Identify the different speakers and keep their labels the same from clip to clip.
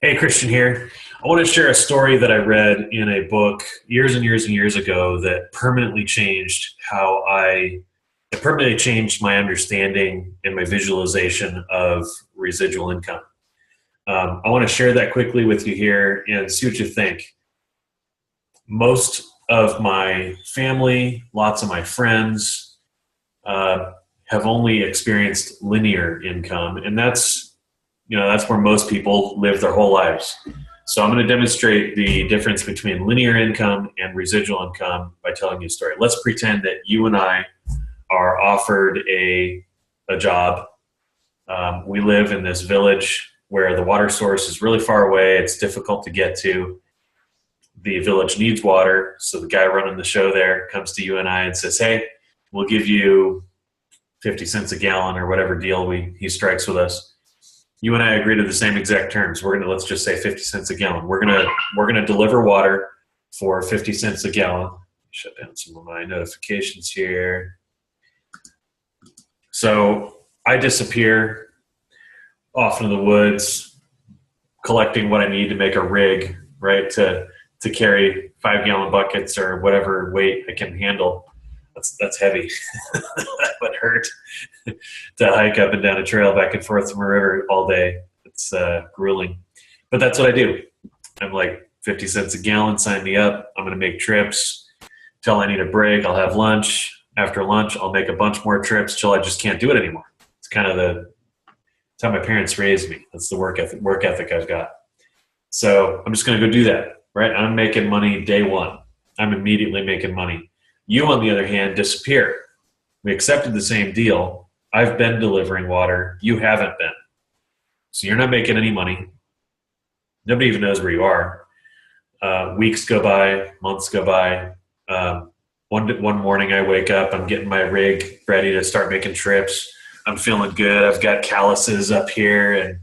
Speaker 1: Hey, Christian here. I want to share a story that I read in a book years and years and years ago that permanently changed it permanently changed my understanding and my visualization of residual income. I want to share that quickly with you here and see what you think. Most of my family, lots of my friends, have only experienced linear income, and that's where most people live their whole lives. So I'm going to demonstrate the difference between linear income and residual income by telling you a story. Let's pretend that you and I are offered a job. We live in this village where the water source is really far away. It's difficult to get to. The village needs water. So the guy running the show there comes to you and I and says, hey, we'll give you 50 cents a gallon or whatever deal he strikes with us. You and I agree to the same exact terms. Let's just say 50 cents a gallon. We're gonna deliver water for 50 cents a gallon. Shut down some of my notifications here. So I disappear off into the woods, collecting what I need to make a rig, right, to carry 5-gallon buckets or whatever weight I can handle. That's heavy. That would hurt to hike up and down a trail back and forth from a river all day. It's grueling. But that's what I do. I'm like, 50 cents a gallon, sign me up. I'm going to make trips till I need a break. I'll have lunch. After lunch, I'll make a bunch more trips till I just can't do it anymore. It's kind of it's how my parents raised me. That's the work ethic I've got. So I'm just going to go do that, right? I'm making money day one. I'm immediately making money. You, on the other hand, disappear. We accepted the same deal. I've been delivering water. You haven't been. So you're not making any money. Nobody even knows where you are. Weeks go by, months go by. One morning I wake up, I'm getting my rig ready to start making trips. I'm feeling good. I've got calluses up here and,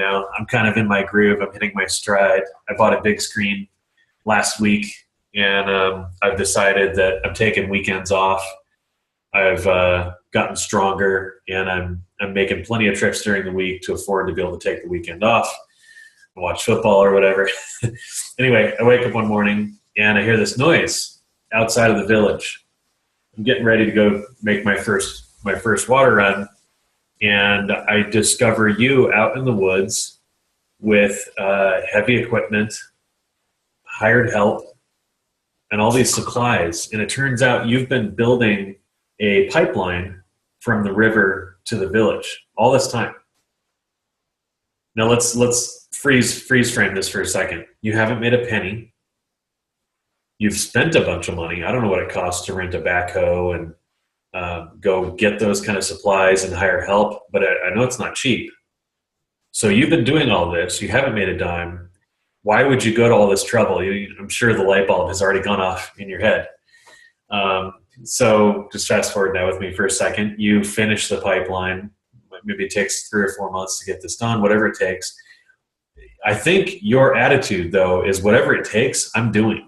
Speaker 1: I'm kind of in my groove. I'm hitting my stride. I bought a big screen last week. And I've decided that I'm taking weekends off. I've gotten stronger, and I'm making plenty of trips during the week to afford to be able to take the weekend off and watch football or whatever. Anyway, I wake up one morning, and I hear this noise outside of the village. I'm getting ready to go make my first water run, and I discover you out in the woods with heavy equipment, hired help, and all these supplies. And it turns out you've been building a pipeline from the river to the village all this time. Now let's freeze frame this for a second. You haven't made a penny. You've spent a bunch of money. I don't know what it costs to rent a backhoe and go get those kind of supplies and hire help, but I know it's not cheap. So you've been doing all this. You haven't made a dime. Why would you go to all this trouble? I'm sure the light bulb has already gone off in your head. So just fast forward now with me for a second. You finish the pipeline. Maybe it takes 3 or 4 months to get this done, whatever it takes. I think your attitude, though, is whatever it takes, I'm doing.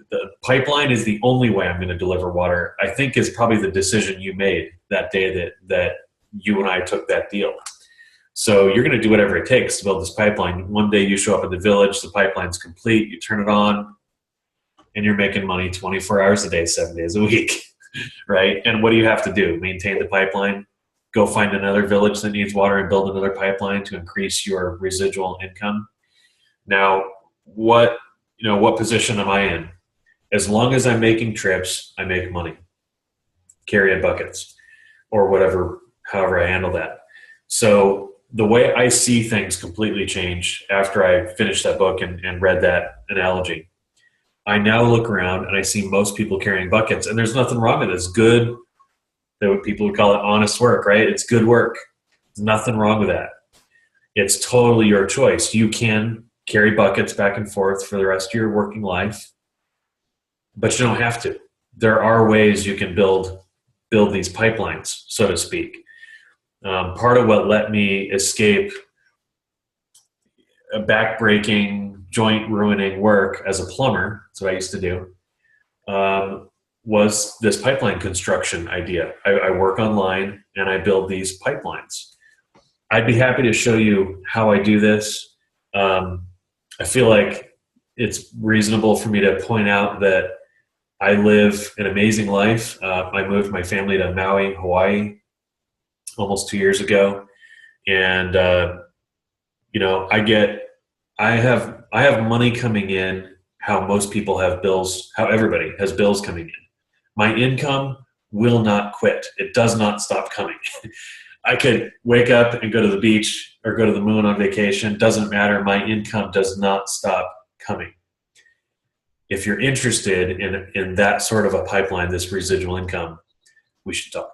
Speaker 1: The pipeline is the only way I'm going to deliver water, I think, is probably the decision you made that day that you and I took that deal. So you're going to do whatever it takes to build this pipeline. One day you show up at the village, the pipeline's complete, you turn it on, and you're making money 24 hours a day, 7 days a week, right? And what do you have to do? Maintain the pipeline, go find another village that needs water and build another pipeline to increase your residual income. Now, what position am I in? As long as I'm making trips, I make money, carrying buckets, or whatever, however I handle that. So the way I see things completely change after I finished that book and read that analogy. I now look around and I see most people carrying buckets, and there's nothing wrong with it. It's good. That people would call it honest work, right? It's good work. There's nothing wrong with that. It's totally your choice. You can carry buckets back and forth for the rest of your working life, but you don't have to. There are ways you can build these pipelines, so to speak. Part of what let me escape a back-breaking, joint-ruining work as a plumber, that's what I used to do, was this pipeline construction idea. I work online and I build these pipelines. I'd be happy to show you how I do this. I feel like it's reasonable for me to point out that I live an amazing life. I moved my family to Maui, Hawaii, almost 2 years ago, and I have money coming in. How most people have bills, how everybody has bills coming in. My income will not quit. It does not stop coming. I could wake up and go to the beach or go to the moon on vacation. Doesn't matter. My income does not stop coming. If you're interested in that sort of a pipeline, this residual income, we should talk.